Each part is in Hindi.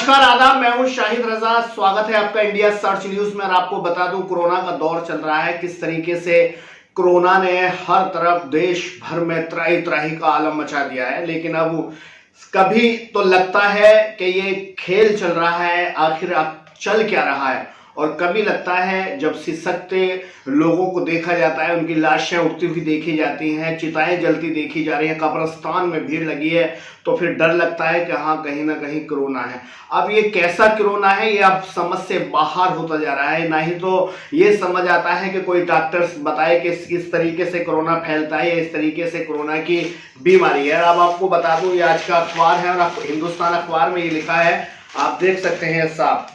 नमस्कार आदाब, मैं हूं शाहिद रजा। स्वागत है आपका इंडिया सर्च न्यूज में। और आपको बता दूं, कोरोना का दौर चल रहा है। किस तरीके से कोरोना ने हर तरफ देश भर में त्राही त्राही का आलम मचा दिया है। लेकिन अब कभी तो लगता है कि ये खेल चल रहा है, आखिर अब चल क्या रहा है। और कभी लगता है जब सिसकते लोगों को देखा जाता है, उनकी लाशें उठती हुई देखी जाती हैं, चिताएं जलती देखी जा रही हैं, कब्रिस्तान में भीड़ लगी है, तो फिर डर लगता है कि हाँ, कहीं ना कहीं कोरोना है। अब ये कैसा कोरोना है, ये अब समझ से बाहर होता जा रहा है। ना ही तो ये समझ आता है कि कोई डॉक्टर बताए कि किस तरीके से कोरोना फैलता है या इस तरीके से कोरोना की बीमारी है। अब आपको बता दूं, ये आज का अखबार है और हिंदुस्तान अखबार में ये लिखा है, आप देख सकते हैं साहब,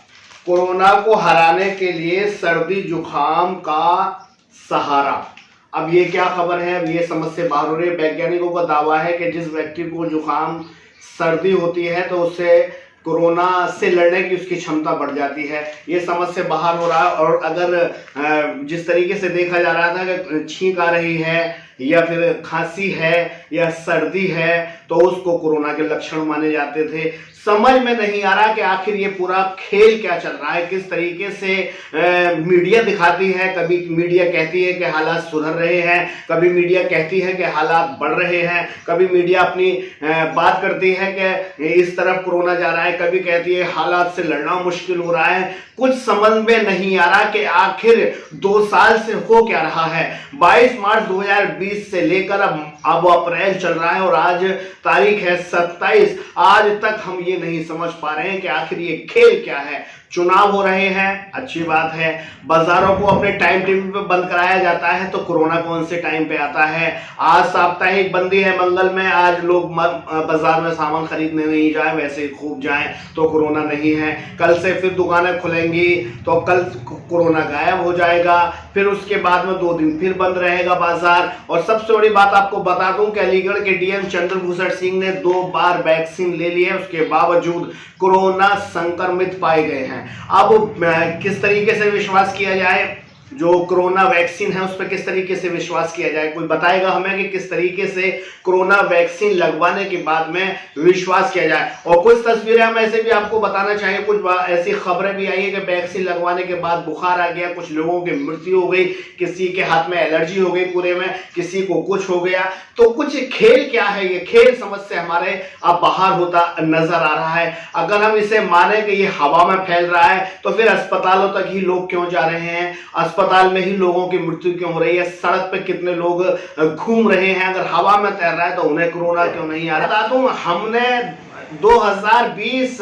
कोरोना को हराने के लिए सर्दी जुकाम का सहारा। अब ये क्या खबर है, अब ये समझ से बाहर हो रही है। वैज्ञानिकों का दावा है कि जिस व्यक्ति को जुकाम सर्दी होती है तो उससे कोरोना से लड़ने की उसकी क्षमता बढ़ जाती है। ये समझ से बाहर हो रहा है। और अगर जिस तरीके से देखा जा रहा था कि छींक आ रही है या फिर खांसी है या सर्दी है तो उसको कोरोना के लक्षण माने जाते थे। समझ में नहीं आ रहा कि आखिर ये पूरा खेल क्या चल रहा है, किस तरीके से मीडिया दिखाती है। कभी मीडिया कहती है कि हालात सुधर रहे हैं, कभी मीडिया कहती है कि हालात बढ़ रहे हैं, कभी मीडिया अपनी बात करती है कि इस तरफ कोरोना जा रहा है, कभी कहती है हालात से लड़ना मुश्किल हो रहा है। कुछ समझ में नहीं आ रहा कि आखिर 2 साल से हो क्या रहा है। 22 मार्च 2020 से लेकर अब अप्रैल चल रहा है और आज तारीख है 27। आज तक हम ये नहीं समझ पा रहे हैं कि आखिर ये खेल क्या है। चुनाव हो रहे हैं, अच्छी बात है। बाजारों को अपने टाइम टेबल पे बंद कराया जाता है तो कोरोना कौन से टाइम पे आता है। आज साप्ताहिक बंदी है मंगल में, आज लोग बाजार में सामान खरीदने नहीं जाए, वैसे ही खूब जाएं तो कोरोना नहीं है। कल से फिर दुकानें खुलेंगी तो कल कोरोना गायब हो जाएगा। फिर उसके बाद में 2 दिन फिर बंद रहेगा बाजार। और सबसे बड़ी बात आपको बता दूं कि अलीगढ़ के डीएम चंद्रभूषण सिंह ने 2 बार वैक्सीन ले ली है, उसके बावजूद कोरोना संक्रमित पाए गए हैं। अब किस तरीके से विश्वास किया जाए, जो कोरोना वैक्सीन है उस पर किस तरीके से विश्वास किया जाए। कोई बताएगा हमें कि किस तरीके से कोरोना वैक्सीन लगवाने के बाद में विश्वास किया जाए। और कुछ तस्वीरें हम ऐसे भी आपको बताना चाहिए, कुछ ऐसी खबरें भी आई है कि वैक्सीन लगवाने के बाद बुखार आ गया, कुछ लोगों की मृत्यु हो गई, किसी के हाथ में एलर्जी हो गई पूरे में, किसी को कुछ हो गया। तो कुछ खेल क्या है, ये खेल समझ से हमारे अब बाहर होता नजर आ रहा है। अगर हम इसे माने कि ये हवा में फैल रहा है तो फिर अस्पतालों तक ही लोग क्यों जा रहे हैं, अस्पताल में ही लोगों की मृत्यु क्यों हो रही है, सड़क पे कितने लोग घूम रहे हैं। अगर हवा में तैर रहा है तो उन्हें कोरोना क्यों नहीं आ रहा। बता दूं, हमने 2020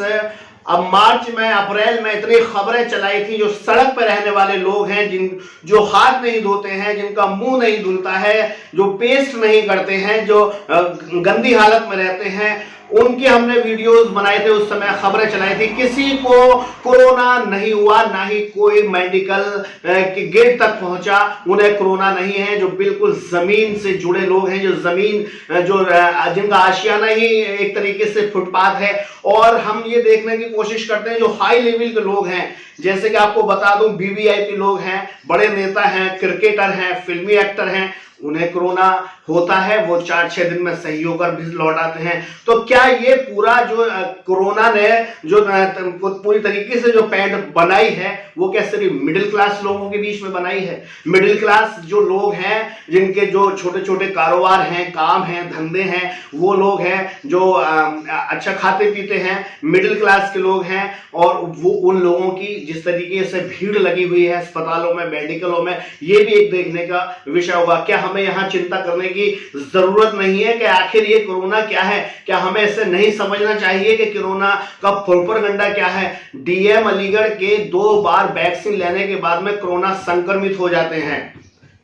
अब मार्च में अप्रैल में इतनी खबरें चलाई थी, जो सड़क पर रहने वाले लोग हैं, जो हाथ नहीं धोते हैं, जिनका मुंह नहीं धुलता है, जो पेस्ट नहीं करते हैं, जो गंदी हालत में रहते हैं, उनकी हमने वीडियोस बनाए थे, उस समय खबरें चलाई थी। किसी को कोरोना नहीं हुआ, ना ही कोई मेडिकल के गेट तक पहुंचा, उन्हें कोरोना नहीं है। जो बिल्कुल जमीन से जुड़े लोग हैं, जो जमीन जिनका आशियाना ही एक तरीके से फुटपाथ है। और हम ये देखने की कोशिश करते हैं, जो हाई लेवल के लोग हैं, जैसे कि आपको बता दूं, वीवीआईपी लोग हैं, बड़े नेता हैं, क्रिकेटर हैं, फिल्मी एक्टर हैं, उन्हें कोरोना होता है, वो 4-6 दिन में सही होकर भी लौट आते हैं। तो क्या ये पूरा जो कोरोना ने जो पूरी तरीके से जो पैठ बनाई है, वो क्या सिर्फ मिडिल क्लास लोगों के बीच में बनाई है? मिडिल क्लास जो लोग हैं, जिनके जो छोटे छोटे कारोबार हैं, काम हैं, धंधे हैं, वो लोग हैं जो अच्छा खाते पीते हैं, मिडिल क्लास के लोग हैं। और वो उन लोगों की जिस तरीके से भीड़ लगी हुई है अस्पतालों में, मेडिकलों में, ये भी एक देखने का विषय होगा। क्या हमें यहाँ चिंता करने की जरूरत नहीं है कि आखिर ये कोरोना क्या है? क्या हमें इसे नहीं समझना चाहिए कि कोरोना का प्रोपेगेंडा क्या है? डीएम अलीगढ़ के 2 बार वैक्सीन लेने के बाद में कोरोना संक्रमित हो जाते हैं,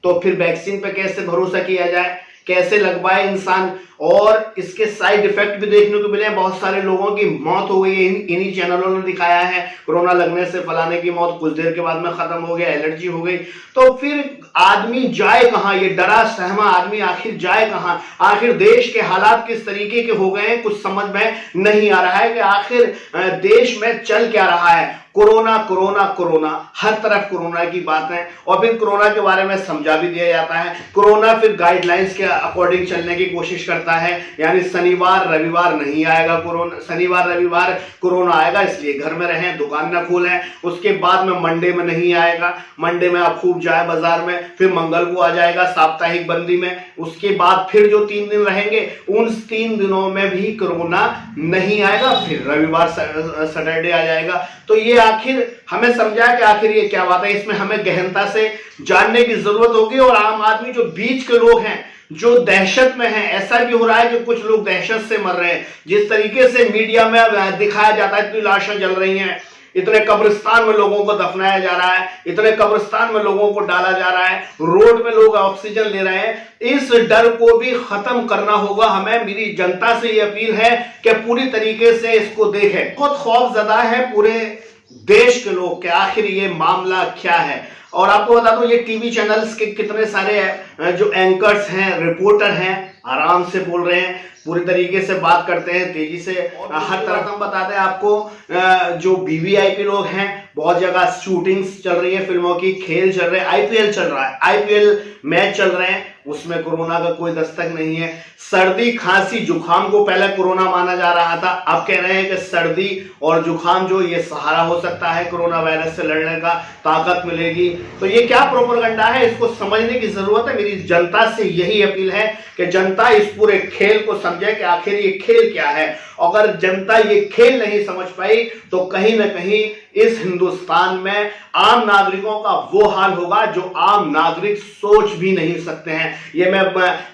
तो फिर वैक्सीन पे कैसे भरोसा किया जाए, कैसे लगवाए इंसान? और इसके साइड इफेक्ट भी देखने को मिले। बहुत सारे लोगों की मौत हो गई, इन्हीं चैनलों ने दिखाया है। कोरोना लगने से फलाने की मौत कुछ देर के बाद में खत्म हो गया, एलर्जी हो गई। तो फिर आदमी जाए कहां? ये डरा सहमा आदमी आखिर जाए कहां? आखिर देश के हालात किस तरीके के हो गए हैं, कुछ समझ में नहीं आ रहा है कि आखिर देश में चल क्या रहा है। कोरोना कोरोना कोरोना, हर तरफ कोरोना की बात है और फिर कोरोना के बारे में समझा भी दिया जाता है। कोरोना फिर गाइडलाइंस के अकॉर्डिंग चलने की कोशिश करता है, यानी शनिवार रविवार नहीं आएगा कोरोना, शनिवार रविवार कोरोना आएगा इसलिए घर में रहें, दुकान न खोलें। उसके बाद में मंडे में नहीं आएगा, मंडे में आप खूब जाए बाजार में, फिर मंगल को आ जाएगा साप्ताहिक बंदी में। उसके बाद फिर जो 3 दिन रहेंगे उन 3 दिनों में भी कोरोना नहीं आएगा, फिर रविवार सैटरडे आ जाएगा। तो ये आखिर हमें समझा कि आखिर ये क्या बात है, इसमें हमें गहनता से जानने की जरूरत होगी। और आम आदमी जो बीच के लोग हैं जो दहशत में हैं, ऐसा भी हो रहा है कि कुछ लोग दहशत से मर रहे हैं। जिस तरीके से मीडिया में दिखाया जाता है, इतनी लाशें जल रही हैं, इतने कब्रिस्तान में लोगों को दफनाया जा रहा है, इतने कब्रिस्तान में लोगों को डाला जा रहा है, रोड में लोग ऑक्सीजन ले रहे हैं, इस डर को भी खत्म करना होगा हमें। मेरी जनता से ये अपील है कि पूरी तरीके से इसको देखें। बहुत खौफजदा है पूरे देश के लोग कि आखिर ये मामला क्या है। और आपको बता दूं, ये टीवी चैनल्स के कितने सारे जो एंकर्स हैं, रिपोर्टर हैं, आराम से बोल रहे हैं, पूरी तरीके से बात करते हैं, तेजी से हर तरफ हम बताते हैं आपको। जो वीवीआईपी लोग हैं, बहुत जगह शूटिंग्स चल रही है, फिल्मों की खेल चल रहे हैं, आईपीएल चल रहा है, आईपीएल मैच चल रहे हैं, उसमें कोरोना का कोई दस्तक नहीं है। सर्दी खांसी जुकाम को पहले कोरोना माना जा रहा था, अब कह रहे हैं कि सर्दी और जुकाम जो ये सहारा हो सकता है कोरोना वायरस से लड़ने का, ताकत मिलेगी। तो ये क्या प्रोपेगेंडा है, इसको समझने की जरूरत है। मेरी जनता से यही अपील है कि जनता इस पूरे खेल को समझे कि आखिर ये खेल क्या है। अगर जनता ये खेल नहीं समझ पाई तो कहीं ना कहीं इस हिंदुस्तान में आम नागरिकों का वो हाल होगा जो आम नागरिक सोच भी नहीं सकते हैं। ये मैं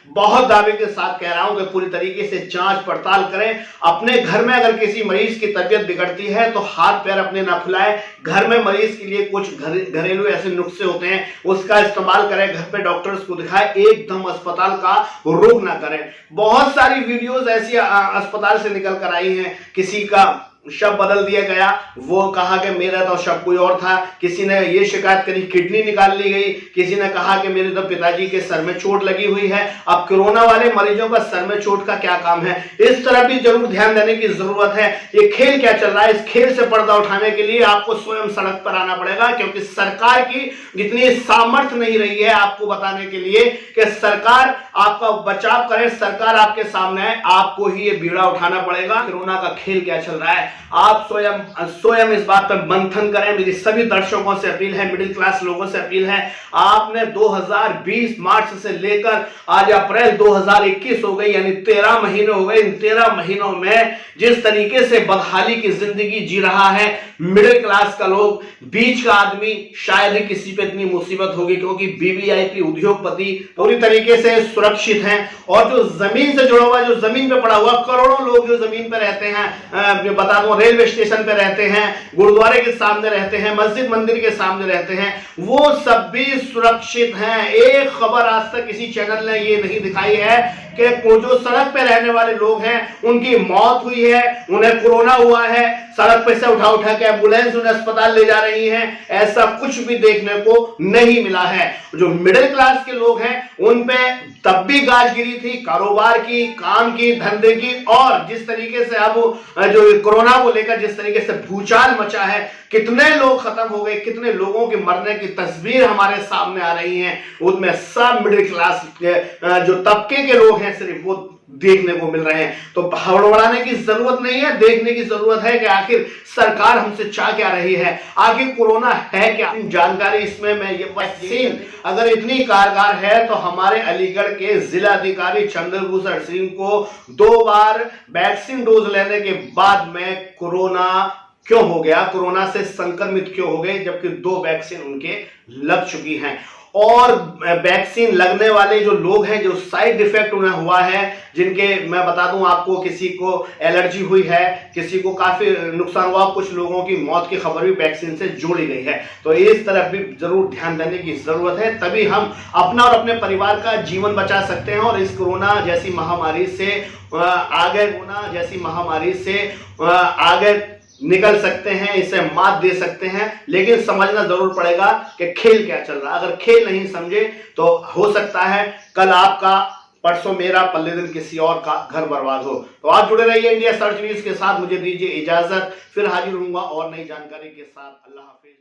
बहुत दावे के साथ कह रहा हूं कि पूरी तरीके से जांच पड़ताल करें। अपने घर में अगर किसी मरीज की तबीयत बिगड़ती है तो हाथ पैर अपने ना फुलाएं। घर में मरीज के लिए कुछ घरेलू ऐसे नुस्खे होते हैं, उसका इस्तेमाल करें, घर पे डॉक्टर्स को दिखाएं, एकदम अस्पताल का रुख ना करें। बहुत सारी वीडियोस ऐसी अस्पताल से निकल कर आई हैं, किसी का शव बदल दिया गया, वो कहा कि मेरा तो शव कोई और था, किसी ने ये शिकायत करी किडनी निकाल ली गई, किसी ने कहा कि मेरे तो पिताजी के सर में चोट लगी हुई है। अब कोरोना वाले मरीजों का सर में चोट का क्या काम है, इस तरह भी जरूर ध्यान देने की जरूरत है। ये खेल क्या चल रहा है, इस खेल से पर्दा उठाने के लिए आपको स्वयं सड़क पर आना पड़ेगा, क्योंकि सरकार की जितनी सामर्थ्य नहीं रही है आपको बताने के लिए कि सरकार आपका बचाव करे, सरकार आपके सामने है, आपको ही ये बीड़ा उठाना पड़ेगा। कोरोना का खेल क्या चल रहा है, आप स्वयं इस बात पर मंथन करें। मेरी सभी दर्शकों से अपील है, मिडिल क्लास लोगों से अपील है, आपने 2020 मार्च से लेकर आज अप्रैल 2021 हो गई, यानी 13 महीने हो गए। इन 13 महीनों में जिस तरीके से बदहाली की जिंदगी जी रहा है मिडिल क्लास का लोग, बीच का आदमी, शायद ही किसी पे इतनी मुसीबत होगी, क्योंकि वीवीआईपी उद्योगपति पूरी तरीके से सुरक्षित हैं। और जो जमीन से जुड़ा हुआ, जो जमीन पे पड़ा हुआ, करोड़ों लोग जो जमीन पे रहते हैं, बता दूं रेलवे स्टेशन पे रहते हैं, गुरुद्वारे के सामने रहते हैं, मस्जिद मंदिर के सामने रहते हैं, वो सब भी सुरक्षित हैं। एक खबर आज तक किसी चैनल ने ये नहीं दिखाई है कि जो सड़क पे रहने वाले लोग हैं उनकी मौत हुई है, उन्हें कोरोना हुआ है, सड़क पे से उठा उठा के एम्बुलेंस उन्हें अस्पताल ले जा रही है, ऐसा कुछ भी देखने को नहीं मिला है। जो मिडिल क्लास के लोग हैं उन पे तब भी गाज गिरी थी, कारोबार की, काम की, धंधे की, और जिस तरीके से अब जो कोरोना को लेकर जिस तरीके से भूचाल मचा है, कितने लोग खत्म हो गए, कितने लोगों के मरने की तस्वीर हमारे सामने आ रही हैं, उनमें सब मिडिल क्लास जो तबके के लोग हैं सिर्फ वो देखने को मिल रहे हैं। तो हड़बड़ाने की जरूरत नहीं है, देखने की जरूरत है कि आखिर सरकार हमसे चाह क्या रही है, आखिर कोरोना है क्या। जानकारी इसमें मैं ये वैक्सीन अगर इतनी कारगर है तो हमारे अलीगढ़ के जिला अधिकारी चंद्रभूषण सिंह को 2 बार वैक्सीन डोज लेने के बाद में कोरोना क्यों हो गया, कोरोना से संक्रमित क्यों हो गए, जबकि 2 वैक्सीन उनके लग चुकी हैं। और वैक्सीन लगने वाले जो लोग हैं, जो साइड इफेक्ट उन्हें हुआ है, जिनके मैं बता दूं आपको, किसी को एलर्जी हुई है, किसी को काफी नुकसान हुआ, कुछ लोगों की मौत की खबर भी वैक्सीन से जोड़ी गई है। तो इस तरफ भी जरूर ध्यान देने की जरूरत है, तभी हम अपना और अपने परिवार का जीवन बचा सकते हैं और इस कोरोना जैसी महामारी से आगे निकल सकते हैं, इसे मात दे सकते हैं। लेकिन समझना जरूर पड़ेगा कि खेल क्या चल रहा है। अगर खेल नहीं समझे तो हो सकता है कल आपका परसों मेरा, पल्ले दिन किसी और का घर बर्बाद हो। तो आप जुड़े रहिए इंडिया सर्च न्यूज के साथ। मुझे दीजिए इजाजत, फिर हाजिर होऊंगा और नई जानकारी के साथ। अल्लाह हाफिज।